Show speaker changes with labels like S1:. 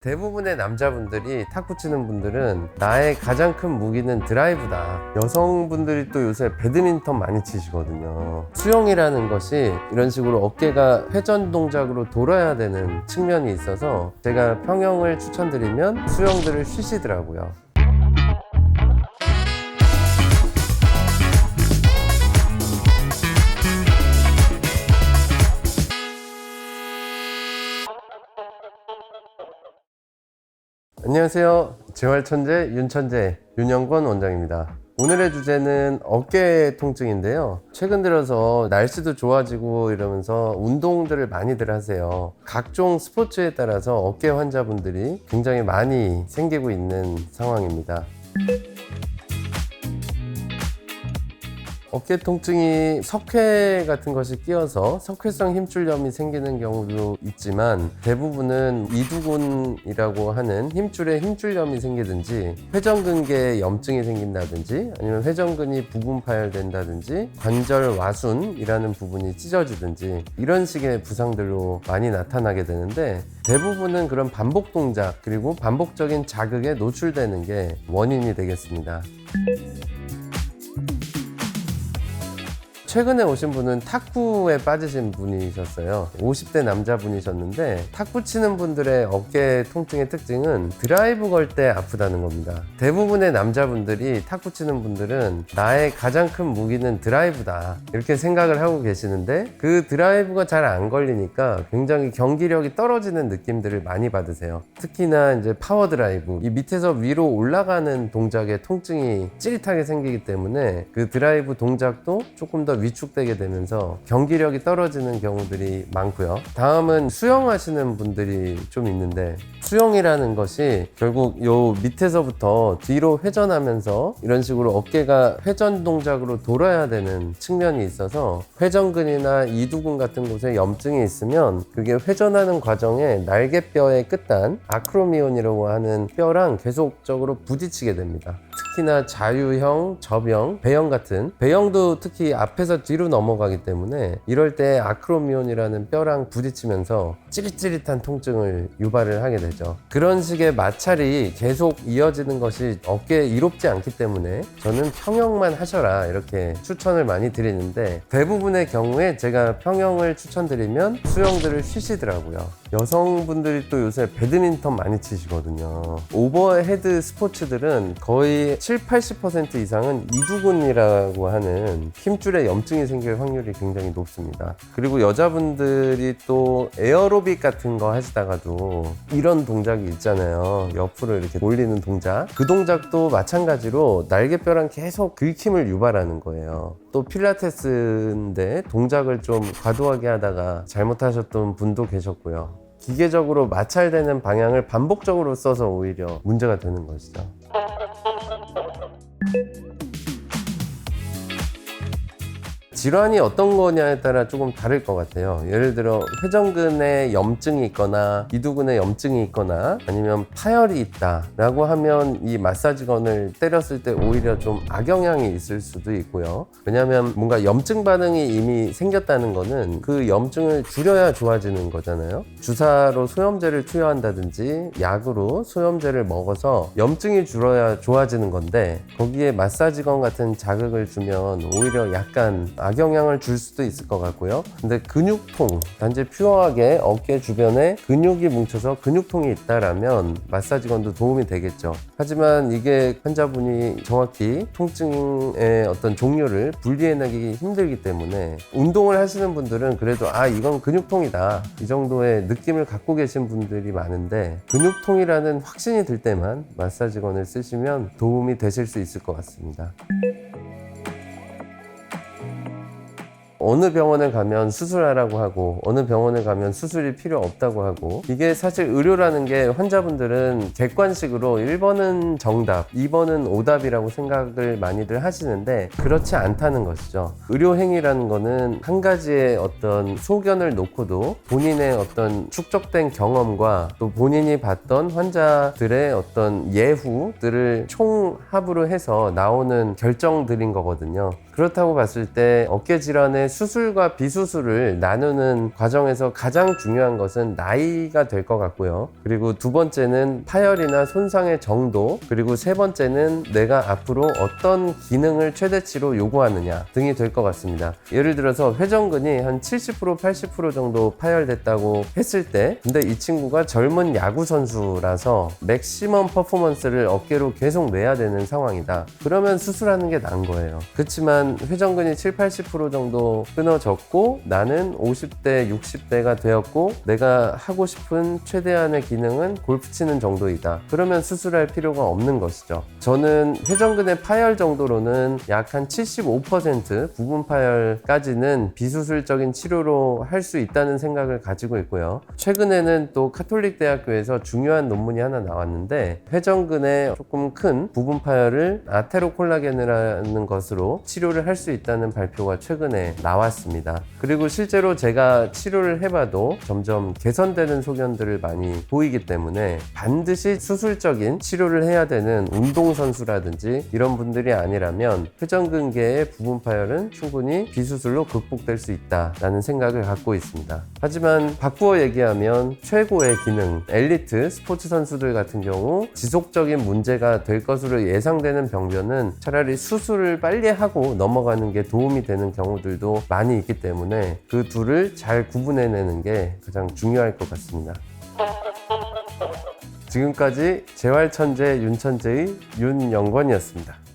S1: 대부분의 남자분들이 탁구 치는 분들은 나의 가장 큰 무기는 드라이브다. 여성분들이 또 요새 배드민턴 많이 치시거든요. 수영이라는 것이 이런 식으로 어깨가 회전 동작으로 돌아야 되는 측면이 있어서 제가 평형을 추천드리면 수영들을 쉬시더라고요. 안녕하세요. 재활천재 윤천재 윤영권 원장입니다. 오늘의 주제는 어깨 통증인데요. 최근 들어서 날씨도 좋아지고 이러면서 운동들을 많이들 하세요. 각종 스포츠에 따라서 어깨 환자분들이 굉장히 많이 생기고 있는 상황입니다. 어깨 통증이 석회 같은 것이 끼어서 석회성 힘줄염이 생기는 경우도 있지만 대부분은 이두근이라고 하는 힘줄에 힘줄염이 생기든지 회전근개에 염증이 생긴다든지 아니면 회전근이 부분 파열된다든지 관절 와순이라는 부분이 찢어지든지 이런 식의 부상들로 많이 나타나게 되는데 대부분은 그런 반복 동작 그리고 반복적인 자극에 노출되는 게 원인이 되겠습니다. 최근에 오신 분은 탁구에 빠지신 분이셨어요. 50대 남자분이셨는데 탁구 치는 분들의 어깨 통증의 특징은 드라이브 걸 때 아프다는 겁니다. 대부분의 남자분들이 탁구 치는 분들은 나의 가장 큰 무기는 드라이브다 이렇게 생각을 하고 계시는데 그 드라이브가 잘 안 걸리니까 굉장히 경기력이 떨어지는 느낌들을 많이 받으세요. 특히나 이제 파워 드라이브 이 밑에서 위로 올라가는 동작에 통증이 찌릿하게 생기기 때문에 그 드라이브 동작도 조금 더 위축되게 되면서 경기력이 떨어지는 경우들이 많고요. 다음은 수영하시는 분들이 좀 있는데 수영이라는 것이 결국 요 밑에서부터 뒤로 회전하면서 이런 식으로 어깨가 회전 동작으로 돌아야 되는 측면이 있어서 회전근이나 이두근 같은 곳에 염증이 있으면 그게 회전하는 과정에 날개뼈의 끝단 아크로미온이라고 하는 뼈랑 계속적으로 부딪히게 됩니다. 특히나 자유형, 접영, 배영 같은 배영도 특히 앞에서 뒤로 넘어가기 때문에 이럴 때 아크로미온이라는 뼈랑 부딪히면서 찌릿찌릿한 통증을 유발을 하게 되죠. 그런 식의 마찰이 계속 이어지는 것이 어깨에 이롭지 않기 때문에 저는 평형만 하셔라 이렇게 추천을 많이 드리는데 대부분의 경우에 제가 평형을 추천드리면 수영들을 쉬시더라고요. 여성분들이 또 요새 배드민턴 많이 치시거든요. 오버헤드 스포츠들은 거의 70-80% 이상은 이두근이라고 하는 힘줄에 염증이 생길 확률이 굉장히 높습니다. 그리고 여자분들이 또 에어로빅 같은 거 하시다가도 이런 동작이 있잖아요. 옆으로 이렇게 올리는 동작. 그 동작도 마찬가지로 날개뼈랑 계속 긁힘을 유발하는 거예요. 또 필라테스인데 동작을 좀 과도하게 하다가 잘못하셨던 분도 계셨고요. 기계적으로 마찰되는 방향을 반복적으로 써서 오히려 문제가 되는 것이죠. 질환이 어떤 거냐에 따라 조금 다를 것 같아요. 예를 들어 회전근에 염증이 있거나 이두근에 염증이 있거나 아니면 파열이 있다 라고 하면 이 마사지건을 때렸을 때 오히려 좀 악영향이 있을 수도 있고요. 왜냐하면 뭔가 염증 반응이 이미 생겼다는 거는 그 염증을 줄여야 좋아지는 거잖아요. 주사로 소염제를 투여한다든지 약으로 소염제를 먹어서 염증이 줄어야 좋아지는 건데 거기에 마사지건 같은 자극을 주면 오히려 약간 악영향을 줄 수도 있을 것 같고요. 근데 근육통, 단지 퓨어하게 어깨 주변에 근육이 뭉쳐서 근육통이 있다라면 마사지건도 도움이 되겠죠. 하지만 이게 환자분이 정확히 통증의 어떤 종류를 분리해내기 힘들기 때문에 운동을 하시는 분들은 그래도 이건 근육통이다 이 정도의 느낌을 갖고 계신 분들이 많은데 근육통이라는 확신이 들 때만 마사지건을 쓰시면 도움이 되실 수 있을 것 같습니다. 어느 병원에 가면 수술하라고 하고 어느 병원에 가면 수술이 필요 없다고 하고 이게 사실 의료라는 게 환자분들은 객관식으로 1번은 정답, 2번은 오답이라고 생각을 많이들 하시는데 그렇지 않다는 것이죠. 의료행위라는 거는 한 가지의 어떤 소견을 놓고도 본인의 어떤 축적된 경험과 또 본인이 봤던 환자들의 어떤 예후들을 총합으로 해서 나오는 결정들인 거거든요. 그렇다고 봤을 때 어깨 질환의 수술과 비수술을 나누는 과정에서 가장 중요한 것은 나이가 될 것 같고요. 그리고 두 번째는 파열이나 손상의 정도, 그리고 세 번째는 내가 앞으로 어떤 기능을 최대치로 요구하느냐 등이 될 것 같습니다. 예를 들어서 회전근이 한 70% 80% 정도 파열됐다고 했을 때, 근데 이 친구가 젊은 야구 선수라서 맥시멈 퍼포먼스를 어깨로 계속 내야 되는 상황이다. 그러면 수술하는 게 나은 거예요. 그렇지만 회전근이 7, 80% 정도 끊어졌고 나는 50대, 60대가 되었고 내가 하고 싶은 최대한의 기능은 골프 치는 정도이다. 그러면 수술할 필요가 없는 것이죠. 저는 회전근의 파열 정도로는 약 한 75% 부분 파열까지는 비수술적인 치료로 할 수 있다는 생각을 가지고 있고요. 최근에는 또 카톨릭 대학교에서 중요한 논문이 하나 나왔는데, 회전근의 조금 큰 부분 파열을 아테로콜라겐이라는 것으로 치료를 할 수 있다는 발표가 최근에 나왔습니다. 그리고 실제로 제가 치료를 해봐도 점점 개선되는 소견들을 많이 보이기 때문에 반드시 수술적인 치료를 해야 되는 운동선수라든지 이런 분들이 아니라면 회전근개의 부분 파열은 충분히 비수술로 극복될 수 있다라는 생각을 갖고 있습니다. 하지만 바꾸어 얘기하면 최고의 기능, 엘리트 스포츠 선수들 같은 경우 지속적인 문제가 될 것으로 예상되는 병변은 차라리 수술을 빨리 하고 넘어가는 게 도움이 되는 경우들도 많이 있기 때문에 그 둘을 잘 구분해내는 게 가장 중요할 것 같습니다. 지금까지 재활천재 윤천재의 윤영권이었습니다.